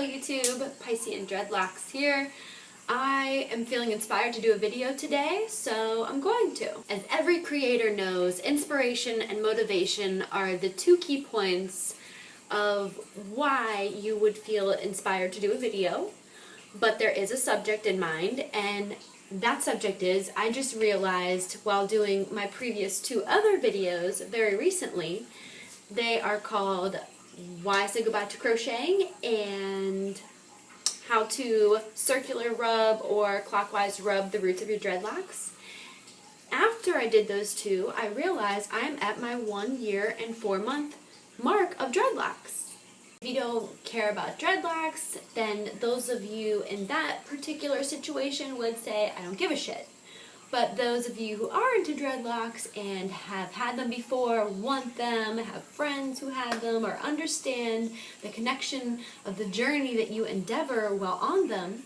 Hello YouTube, Piscean Dreadlocks here. I am feeling inspired to do a video today, so I'm going to. As every creator knows, inspiration and motivation are the two key points of why you would feel inspired to do a video. But there is a subject in mind, and that subject is, I just realized while doing my previous two other videos very recently, they are called Why I Say Goodbye to Crocheting and How to Circular Rub or Clockwise Rub the Roots of Your Dreadlocks. After I did those two, I realized I'm at my 1 year and 4 month mark of dreadlocks. If you don't care about dreadlocks, then those of you in that particular situation would say, I don't give a shit. But those of you who are into dreadlocks and have had them before, want them, have friends who have them, or understand the connection of the journey that you endeavor while on them,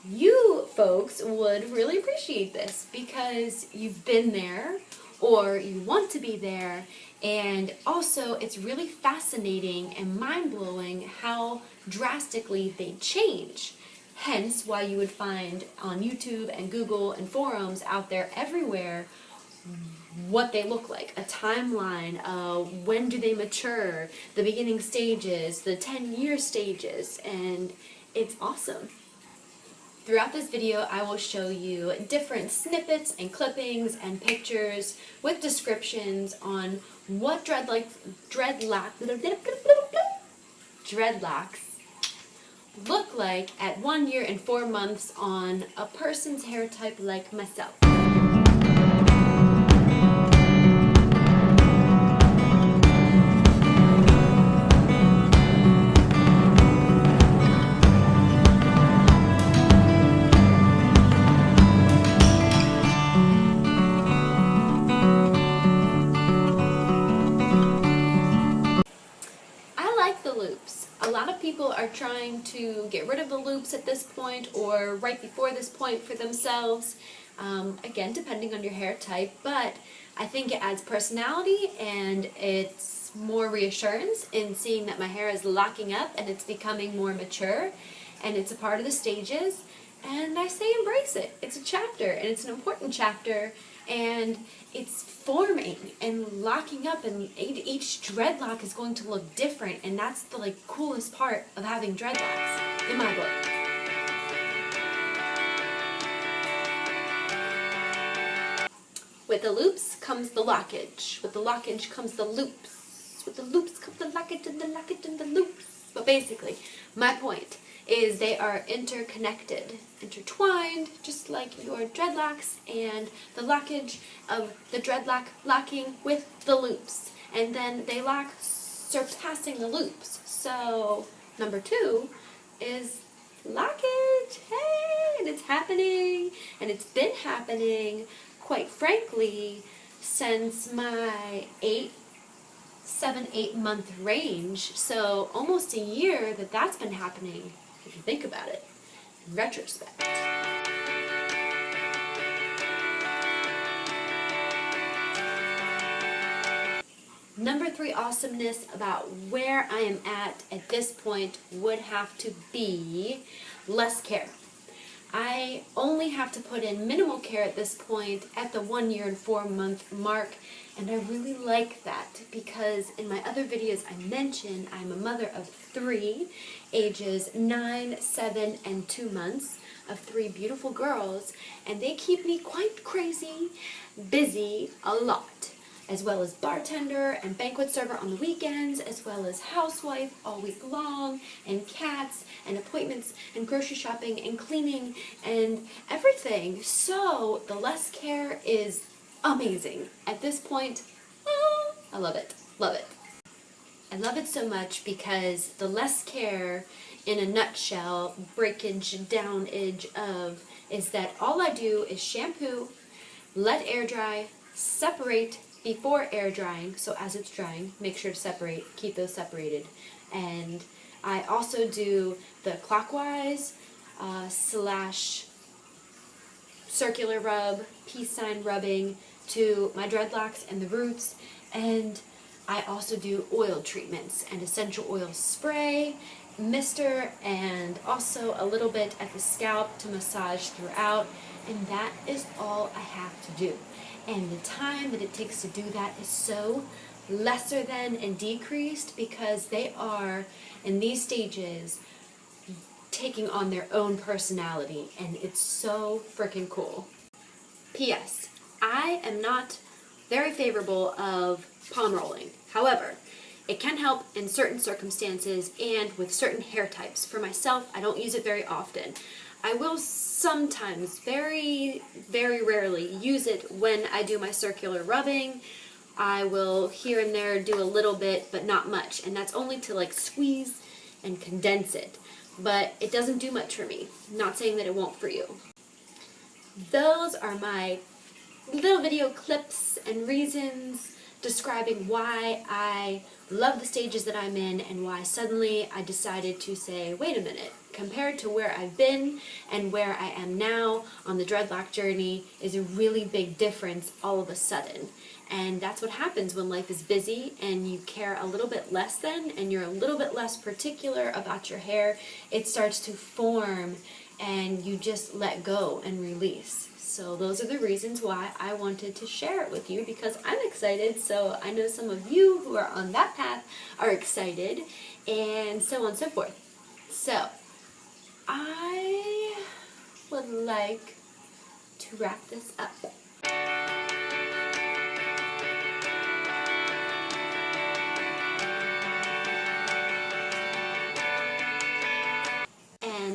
you folks would really appreciate this because you've been there or you want to be there, and also it's really fascinating and mind-blowing how drastically they change. Hence why you would find on YouTube and Google and forums out there everywhere what they look like, a timeline, when do they mature, the beginning stages, the 10-year stages, and it's awesome. Throughout this video, I will show you different snippets and clippings and pictures with descriptions on what dreadlocks look like at 1 year and 4 months on a person's hair type like myself. Loops. A lot of people are trying to get rid of the loops at this point or right before this point for themselves, again depending on your hair type, but I think it adds personality and it's more reassurance in seeing that my hair is locking up and it's becoming more mature and it's a part of the stages, and I say embrace it. It's a chapter and it's an important chapter, and it's forming and locking up, and each dreadlock is going to look different, and that's the coolest part of having dreadlocks in my book. With the loops comes the lockage. With the lockage comes the loops. With the loops comes the lockage and the lockage and the loops. But basically, my point is they are interconnected, intertwined, just like your dreadlocks and the lockage of the dreadlock locking with the loops. And then they lock surpassing the loops. So, number 2 is lockage. Hey! And it's happening. And it's been happening, quite frankly, since my 7-8 month range. So, almost a year that's been happening, if you think about it, in retrospect. Number 3 awesomeness about where I am at this point would have to be less care. I only have to put in minimal care at this point at the 1 year and 4 month mark, and I really like that because in my other videos I mentioned I'm a mother of 3, ages 9, 7, and 2 months, of 3 beautiful girls, and they keep me quite crazy, busy a lot, as well as bartender and banquet server on the weekends, as well as housewife all week long, and cats, and appointments, and grocery shopping, and cleaning, and everything. So the less care is amazing. At this point, I love it. Love it. I love it so much because the less care, in a nutshell, breakage, downage of, is that all I do is shampoo, let air dry, separate before air drying, so as it's drying, make sure to separate, keep those separated. And I also do the clockwise / circular rub, peace sign rubbing to my dreadlocks and the roots, and I also do oil treatments and essential oil spray mister and also a little bit at the scalp to massage throughout, and that is all I have to do. And the time that it takes to do that is so lesser than and decreased because they are, in these stages, taking on their own personality, and it's so freaking cool. P.S. I am not very favorable of palm rolling. However, it can help in certain circumstances and with certain hair types. For myself, I don't use it very often. I will sometimes, very, very rarely, use it when I do my circular rubbing. I will here and there do a little bit, but not much, and that's only to like squeeze and condense it. But it doesn't do much for me. Not saying that it won't for you. Those are my little video clips and reasons describing why I love the stages that I'm in and why suddenly I decided to say, wait a minute, compared to where I've been and where I am now on the dreadlock journey is a really big difference all of a sudden. And that's what happens when life is busy and you care a little bit less than and you're a little bit less particular about your hair. It starts to form and you just let go and release. So those are the reasons why I wanted to share it with you, because I'm excited, so I know some of you who are on that path are excited, and so on and so forth. So I would like to wrap this up.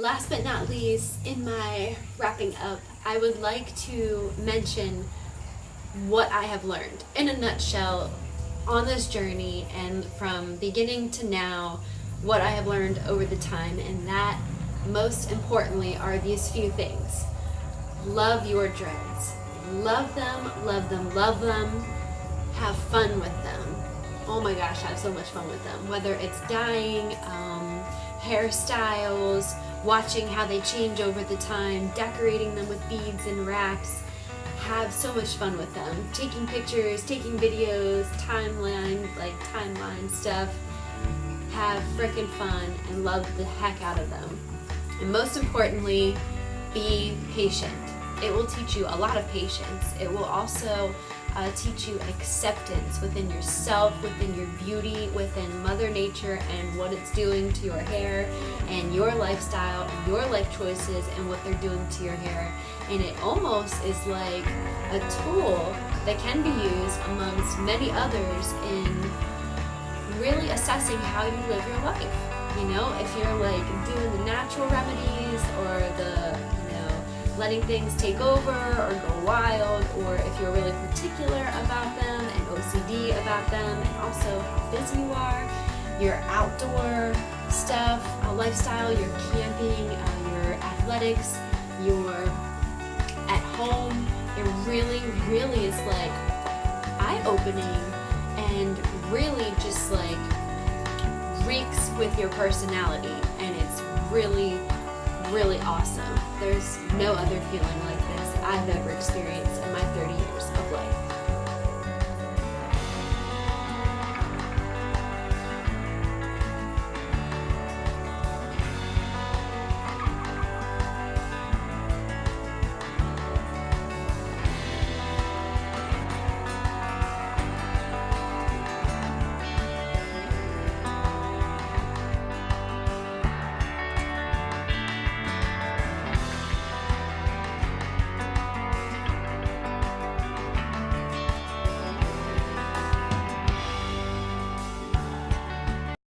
Last but not least, in my wrapping up, I would like to mention what I have learned in a nutshell on this journey, and from beginning to now, what I have learned over the time, and that most importantly are these few things. Love your dreads. Love them, love them, love them. Have fun with them. Oh my gosh, have so much fun with them. Whether it's dyeing, hairstyles, watching how they change over the time, decorating them with beads and wraps. Have so much fun with them. Taking pictures, taking videos, timeline stuff. Have frickin' fun and love the heck out of them. And most importantly, be patient. It will teach you a lot of patience. It will also teach you acceptance within yourself, within your beauty, within Mother Nature and what it's doing to your hair and your lifestyle and your life choices and what they're doing to your hair. And it almost is like a tool that can be used amongst many others in really assessing how you live your life. You know, if you're like doing the natural remedies or the letting things take over or go wild, or if you're really particular about them and OCD about them, and also how busy you are, your outdoor stuff, lifestyle, your camping, your athletics, your at home. It really, really is like eye-opening and really just like reeks with your personality, and it's really, really awesome. There's no other feeling like this I've ever experienced in my 30 years of life.